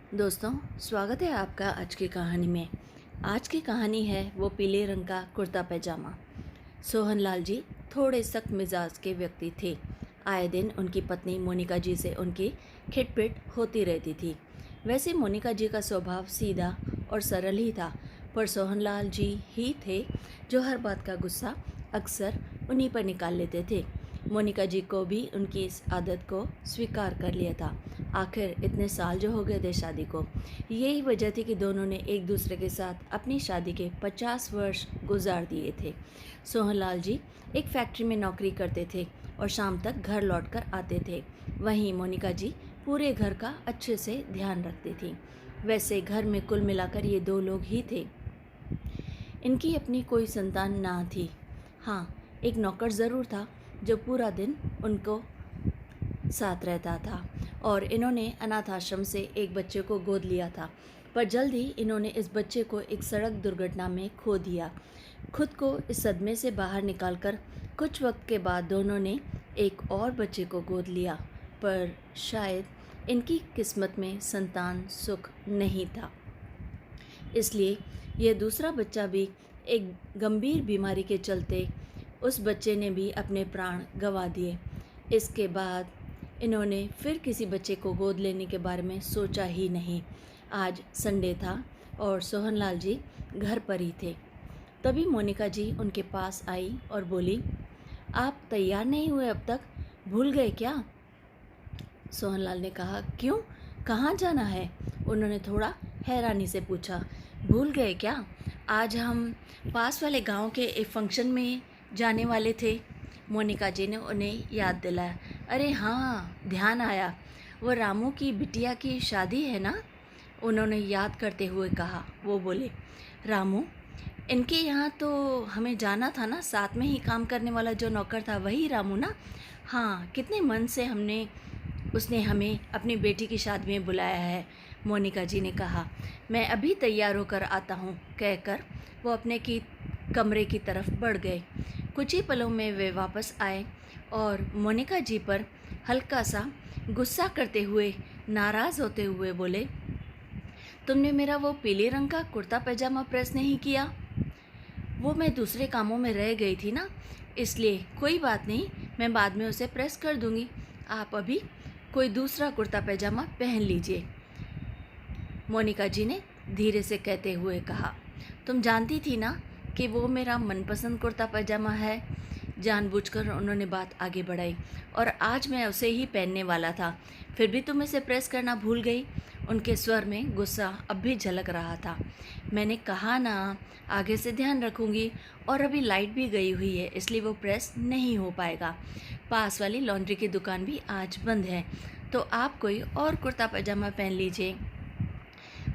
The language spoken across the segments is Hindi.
दोस्तों, स्वागत है आपका आज की कहानी में। आज की कहानी है वो पीले रंग का कुर्ता पैजामा। सोहनलाल जी थोड़े सख्त मिजाज के व्यक्ति थे। आए दिन उनकी पत्नी मोनिका जी से उनकी खिटपिट होती रहती थी। वैसे मोनिका जी का स्वभाव सीधा और सरल ही था, पर सोहनलाल जी ही थे जो हर बात का गुस्सा अक्सर उन्हीं पर निकाल लेते थे। मोनिका जी को भी उनकी इस आदत को स्वीकार कर लिया था। आखिर इतने साल जो हो गए थे शादी को, यही वजह थी कि दोनों ने एक दूसरे के साथ अपनी शादी के 50 वर्ष गुजार दिए थे। सोहनलाल जी एक फैक्ट्री में नौकरी करते थे और शाम तक घर लौटकर आते थे। वहीं मोनिका जी पूरे घर का अच्छे से ध्यान रखती थी। वैसे घर में कुल मिलाकर ये दो लोग ही थे। इनकी अपनी कोई संतान ना थी। हाँ, एक नौकर ज़रूर था जो पूरा दिन उनको साथ रहता था, और इन्होंने अनाथ आश्रम से एक बच्चे को गोद लिया था। पर जल्द ही इन्होंने इस बच्चे को एक सड़क दुर्घटना में खो दिया। खुद को इस सदमे से बाहर निकालकर कुछ वक्त के बाद दोनों ने एक और बच्चे को गोद लिया, पर शायद इनकी किस्मत में संतान सुख नहीं था। इसलिए यह दूसरा बच्चा भी एक गंभीर बीमारी के चलते उस बच्चे ने भी अपने प्राण गंवा दिए। इसके बाद इन्होंने फिर किसी बच्चे को गोद लेने के बारे में सोचा ही नहीं। आज संडे था और सोहनलाल जी घर पर ही थे। तभी मोनिका जी उनके पास आई और बोली, आप तैयार नहीं हुए अब तक? भूल गए क्या? सोहनलाल ने कहा, क्यों, कहाँ जाना है? उन्होंने थोड़ा हैरानी से पूछा। भूल गए क्या? आज हम पास वाले गांव के एक फंक्शन में जाने वाले थे। मोनिका जी ने उन्हें याद दिलाया। अरे हाँ, ध्यान आया, वो रामू की बिटिया की शादी है ना? उन्होंने याद करते हुए कहा। वो बोले, रामू, इनके यहाँ तो हमें जाना था ना, साथ में ही काम करने वाला जो नौकर था वही रामू ना? हाँ, कितने मन से उसने हमें अपनी बेटी की शादी में बुलाया है। मोनिका जी ने कहा। मैं अभी तैयार होकर आता हूँ, कहकर वो अपने कमरे की तरफ बढ़ गए। कुछ ही पलों में वे वापस आए और मोनिका जी पर हल्का सा गुस्सा करते हुए, नाराज़ होते हुए बोले, तुमने मेरा वो पीले रंग का कुर्ता पैजामा प्रेस नहीं किया? वो मैं दूसरे कामों में रह गई थी ना, इसलिए कोई बात नहीं, मैं बाद में उसे प्रेस कर दूंगी। आप अभी कोई दूसरा कुर्ता पैजामा पहन लीजिए। मोनिका जी ने धीरे से कहते हुए कहा। तुम जानती थी ना कि वो मेरा मनपसंद कुर्ता पैजामा है। जानबूझकर उन्होंने बात आगे बढ़ाई। और आज मैं उसे ही पहनने वाला था, फिर भी तुम इसे प्रेस करना भूल गई। उनके स्वर में गुस्सा अब भी झलक रहा था। मैंने कहा ना, आगे से ध्यान रखूंगी, और अभी लाइट भी गई हुई है, इसलिए वो प्रेस नहीं हो पाएगा। पास वाली लॉन्ड्री की दुकान भी आज बंद है, तो आप कोई और कुर्ता पैजामा पहन लीजिए।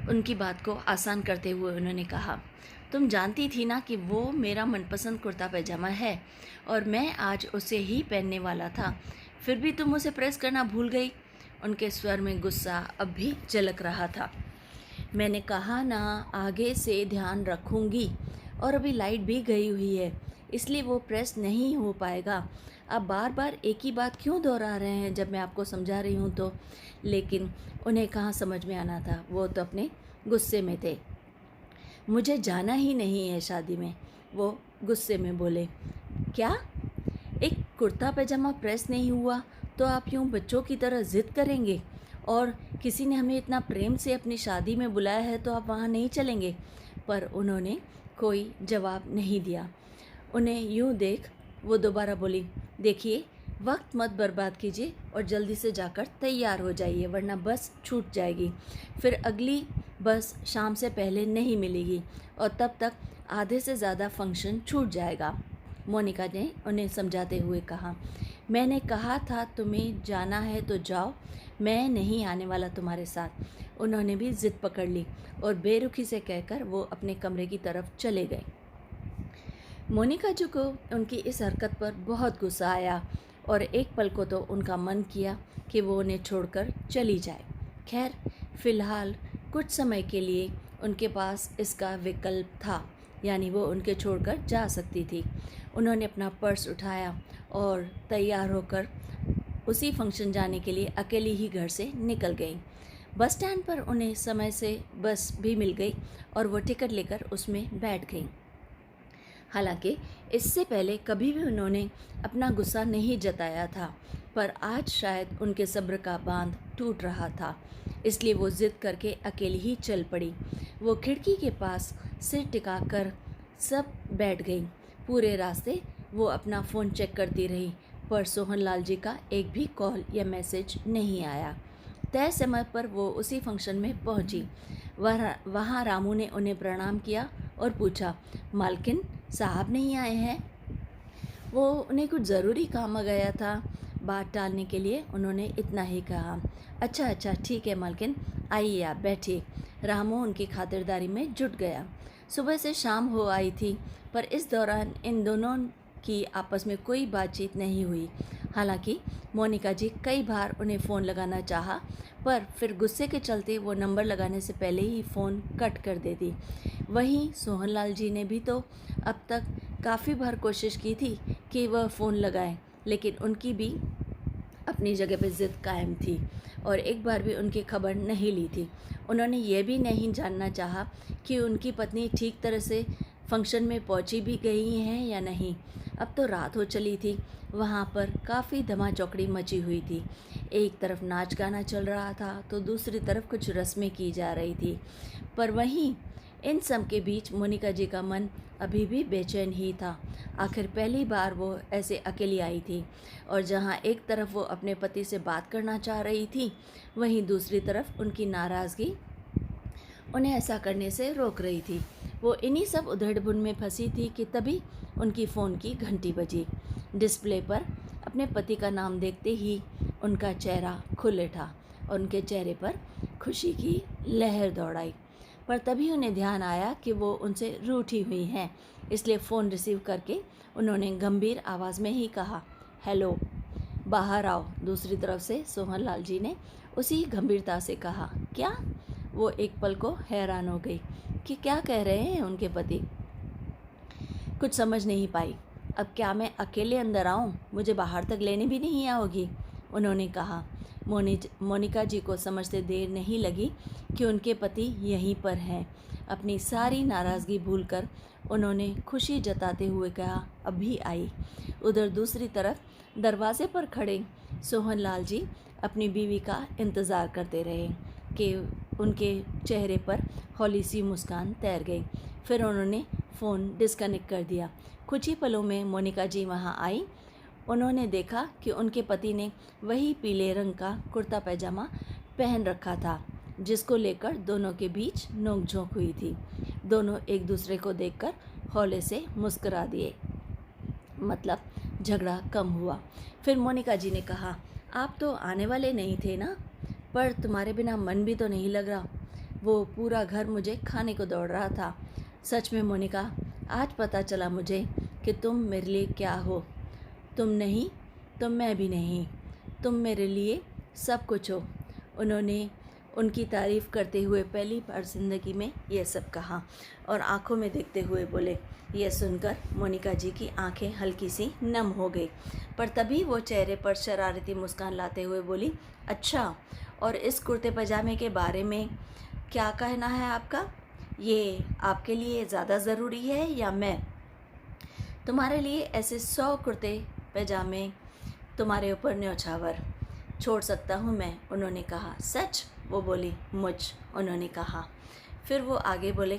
उनकी बात को आसान करते हुए उन्होंने कहा, तुम जानती थी ना कि वो मेरा मनपसंद कुर्ता पैजामा है, और मैं आज उसे ही पहनने वाला था, फिर भी तुम उसे प्रेस करना भूल गई। उनके स्वर में गुस्सा अब भी झलक रहा था। मैंने कहा ना, आगे से ध्यान रखूंगी, और अभी लाइट भी गई हुई है, इसलिए वो प्रेस नहीं हो पाएगा। आप बार बार एक ही बात क्यों दोहरा रहे हैं जब मैं आपको समझा रही हूँ तो? लेकिन उन्हें कहाँ समझ में आना था, वो तो अपने गुस्से में थे। मुझे जाना ही नहीं है शादी में, वो गुस्से में बोले। क्या? एक कुर्ता पैजामा प्रेस नहीं हुआ तो आप यूँ बच्चों की तरह ज़िद करेंगे? और किसी ने हमें इतना प्रेम से अपनी शादी में बुलाया है तो आप वहाँ नहीं चलेंगे? पर उन्होंने कोई जवाब नहीं दिया। उन्हें यूँ देख वो दोबारा बोली, देखिए, वक्त मत बर्बाद कीजिए और जल्दी से जाकर तैयार हो जाइए, वरना बस छूट जाएगी। फिर अगली बस शाम से पहले नहीं मिलेगी, और तब तक आधे से ज़्यादा फंक्शन छूट जाएगा। मोनिका ने उन्हें समझाते हुए कहा। मैंने कहा था तुम्हें जाना है तो जाओ, मैं नहीं आने वाला तुम्हारे साथ। उन्होंने भी ज़िद पकड़ ली और बेरुखी से कहकर वो अपने कमरे की तरफ चले गए। मोनिका जी को उनकी इस हरकत पर बहुत गुस्सा आया, और एक पल को तो उनका मन किया कि वो उन्हें छोड़कर चली जाए। खैर, फिलहाल कुछ समय के लिए उनके पास इसका विकल्प था, यानी वो उनके छोड़कर जा सकती थी। उन्होंने अपना पर्स उठाया और तैयार होकर उसी फंक्शन जाने के लिए अकेली ही घर से निकल गई। बस स्टैंड पर उन्हें समय से बस भी मिल गई और वो टिकट लेकर उसमें बैठ गई। हालांकि इससे पहले कभी भी उन्होंने अपना गुस्सा नहीं जताया था, पर आज शायद उनके सब्र का बांध टूट रहा था, इसलिए वो जिद करके अकेली ही चल पड़ी। वो खिड़की के पास सिर टिकाकर सब बैठ गई। पूरे रास्ते वो अपना फ़ोन चेक करती रही, पर सोहनलाल जी का एक भी कॉल या मैसेज नहीं आया। तय समय पर वो उसी फंक्शन में पहुंची। वहाँ रामू ने उन्हें प्रणाम किया और पूछा, मालकिन साहब नहीं आए हैं? वो उन्हें कुछ ज़रूरी काम आ गया था। बात टालने के लिए उन्होंने इतना ही कहा। अच्छा अच्छा ठीक है मालकिन, आइए आप बैठिए। रामू उनकी खातिरदारी में जुट गया। सुबह से शाम हो आई थी, पर इस दौरान इन दोनों की आपस में कोई बातचीत नहीं हुई। हालांकि मोनिका जी कई बार उन्हें फ़ोन लगाना चाहा, पर फिर गुस्से के चलते वो नंबर लगाने से पहले ही फ़ोन कट कर देती। वहीं सोहनलाल जी ने भी तो अब तक काफ़ी बार कोशिश की थी कि वह फ़ोन लगाएं, लेकिन उनकी भी अपनी जगह पर ज़िद कायम थी और एक बार भी उनकी खबर नहीं ली थी। उन्होंने ये भी नहीं जानना चाहा कि उनकी पत्नी ठीक तरह से फंक्शन में पहुंची भी गई हैं या नहीं। अब तो रात हो चली थी। वहाँ पर काफ़ी धमाचौकड़ी मची हुई थी। एक तरफ नाच गाना चल रहा था तो दूसरी तरफ कुछ रस्में की जा रही थी। पर वहीं इन सब के बीच मोनिका जी का मन अभी भी बेचैन ही था। आखिर पहली बार वो ऐसे अकेली आई थी और जहाँ एक तरफ वो अपने पति से बात करना चाह रही थी, वहीं दूसरी तरफ उनकी नाराज़गी उन्हें ऐसा करने से रोक रही थी। वो इन्हीं सब उधेड़-बुन में फंसी थी कि तभी उनकी फ़ोन की घंटी बजी। डिस्प्ले पर अपने पति का नाम देखते ही उनका चेहरा खुल उठा और उनके चेहरे पर खुशी की लहर दौड़ आई। पर तभी उन्हें ध्यान आया कि वो उनसे रूठी हुई हैं, इसलिए फ़ोन रिसीव करके उन्होंने गंभीर आवाज़ में ही कहा, हेलो, बाहर आओ। दूसरी तरफ से सोहनलाल जी ने उसी गंभीरता से कहा, क्या? वो एक पल को हैरान हो गई कि क्या कह रहे हैं उनके पति। कुछ समझ नहीं पाई। अब क्या मैं अकेले अंदर आऊं? मुझे बाहर तक लेने भी नहीं आओगी? उन्होंने कहा। मोनिका जी को समझते देर नहीं लगी कि उनके पति यहीं पर हैं। अपनी सारी नाराज़गी भूलकर उन्होंने खुशी जताते हुए कहा, अभी आई। उधर दूसरी तरफ दरवाजे पर खड़े सोहनलाल जी अपनी बीवी का इंतज़ार करते रहे कि उनके चेहरे पर हौली सी मुस्कान तैर गई। फिर उन्होंने फ़ोन डिस्कनेक्ट कर दिया। कुछ ही पलों में मोनिका जी वहाँ आई। उन्होंने देखा कि उनके पति ने वही पीले रंग का कुर्ता पैजामा पहन रखा था, जिसको लेकर दोनों के बीच नोक-झोंक हुई थी। दोनों एक दूसरे को देखकर हौले से मुस्कुरा दिए। मतलब झगड़ा कम हुआ। फिर मोनिका जी ने कहा, आप तो आने वाले नहीं थे ना, पर तुम्हारे बिना मन भी तो नहीं लग रहा। वो पूरा घर मुझे खाने को दौड़ रहा था। सच में मोनिका, आज पता चला मुझे कि तुम मेरे लिए क्या हो। तुम नहीं तो मैं भी नहीं, तुम मेरे लिए सब कुछ हो। उन्होंने उनकी तारीफ़ करते हुए पहली बार ज़िंदगी में यह सब कहा और आंखों में देखते हुए बोले। यह सुनकर मोनिका जी की आंखें हल्की सी नम हो गई, पर तभी वो चेहरे पर शरारती मुस्कान लाते हुए बोली, अच्छा, और इस कुर्ते पजामे के बारे में क्या कहना है आपका? ये आपके लिए ज़्यादा ज़रूरी है या मैं? तुम्हारे लिए ऐसे 100 कुर्ते पैजामे तुम्हारे ऊपर न्यौछावर छोड़ सकता हूँ मैं, उन्होंने कहा। सच? वो बोली। मुझ, उन्होंने कहा। फिर वो आगे बोले,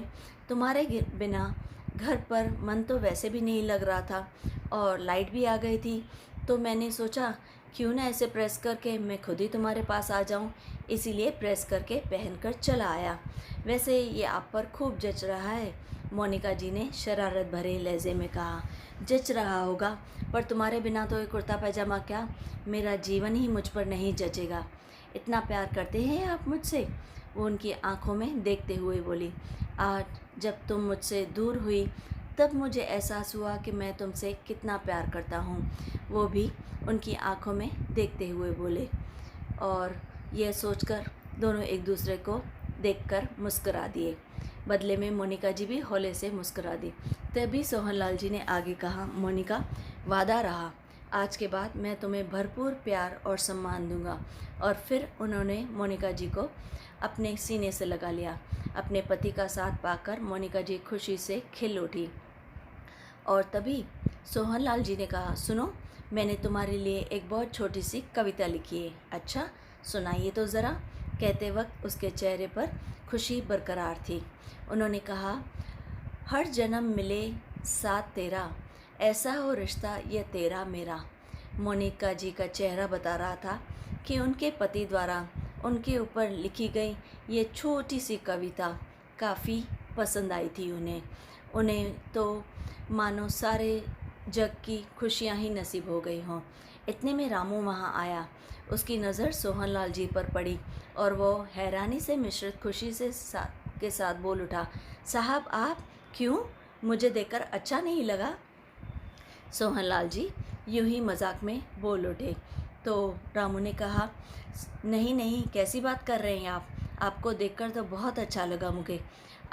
तुम्हारे बिना घर पर मन तो वैसे भी नहीं लग रहा था और लाइट भी आ गई थी, तो मैंने सोचा क्यों ना ऐसे प्रेस करके मैं खुद ही तुम्हारे पास आ जाऊँ, इसीलिए प्रेस करके पहनकर चला आया। वैसे ये आप पर खूब जच रहा है, मोनिका जी ने शरारत भरे लहजे में कहा। जच रहा होगा, पर तुम्हारे बिना तो ये कुर्ता पैजामा क्या, मेरा जीवन ही मुझ पर नहीं जचेगा। इतना प्यार करते हैं आप मुझसे? वो उनकी आंखों में देखते हुए बोली। आज जब तुम मुझसे दूर हुई तब मुझे एहसास हुआ कि मैं तुमसे कितना प्यार करता हूँ, वो भी उनकी आंखों में देखते हुए बोले। और यह सोचकर दोनों एक दूसरे को देखकर मुस्कुरा दिए। बदले में मोनिका जी भी हौले से मुस्कुरा दी। तभी सोहनलाल जी ने आगे कहा, मोनिका, वादा रहा, आज के बाद मैं तुम्हें भरपूर प्यार और सम्मान दूंगा। और फिर उन्होंने मोनिका जी को अपने सीने से लगा लिया। अपने पति का साथ पाकर मोनिका जी खुशी से खिल उठी। और तभी सोहनलाल जी ने कहा, सुनो, मैंने तुम्हारे लिए एक बहुत छोटी सी कविता लिखी है। अच्छा, सुनाइए तो ज़रा। कहते वक्त उसके चेहरे पर खुशी बरकरार थी। उन्होंने कहा, हर जन्म मिले साथ तेरा, ऐसा हो रिश्ता ये तेरा मेरा। मोनिका जी का चेहरा बता रहा था कि उनके पति द्वारा उनके ऊपर लिखी गई ये छोटी सी कविता काफ़ी पसंद आई थी उन्हें। उन्हें तो मानो सारे जग की खुशियाँ ही नसीब हो गई हों। इतने में रामू वहाँ आया। उसकी नज़र सोहनलाल जी पर पड़ी और वो हैरानी से मिश्रित खुशी के साथ बोल उठा, साहब आप क्यों? मुझे देखकर अच्छा नहीं लगा? सोहनलाल जी यूं ही मजाक में बोल उठे। तो रामू ने कहा, नहीं नहीं, कैसी बात कर रहे हैं आप? आपको देखकर तो बहुत अच्छा लगा मुझे।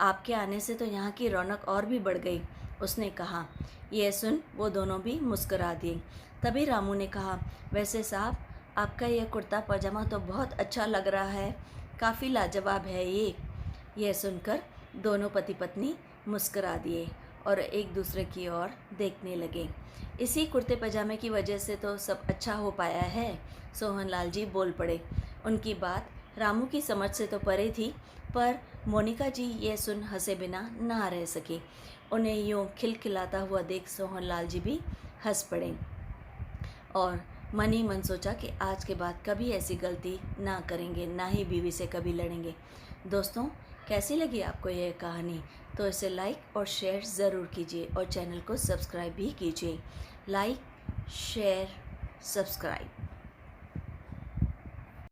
आपके आने से तो यहाँ की रौनक और भी बढ़ गई, उसने कहा। यह सुन वो दोनों भी मुस्करा दिए। तभी रामू ने कहा, वैसे साहब, आपका यह कुर्ता पजामा तो बहुत अच्छा लग रहा है, काफ़ी लाजवाब है ये। यह सुनकर दोनों पति पत्नी मुस्करा दिए और एक दूसरे की ओर देखने लगे। इसी कुर्ते पजामे की वजह से तो सब अच्छा हो पाया है, सोहनलाल जी बोल पड़े। उनकी बात रामू की समझ से तो परे थी, पर मोनिका जी ये सुन हंसे बिना ना रह सकी। उन्हें यूँ खिलखिलाता हुआ देख सोहनलाल जी भी हंस पड़े और मन ही मन सोचा कि आज के बाद कभी ऐसी गलती ना करेंगे, ना ही बीवी से कभी लड़ेंगे। दोस्तों, कैसी लगी आपको यह कहानी? तो इसे लाइक और शेयर ज़रूर कीजिए और चैनल को सब्सक्राइब भी कीजिए। Like, share, subscribe.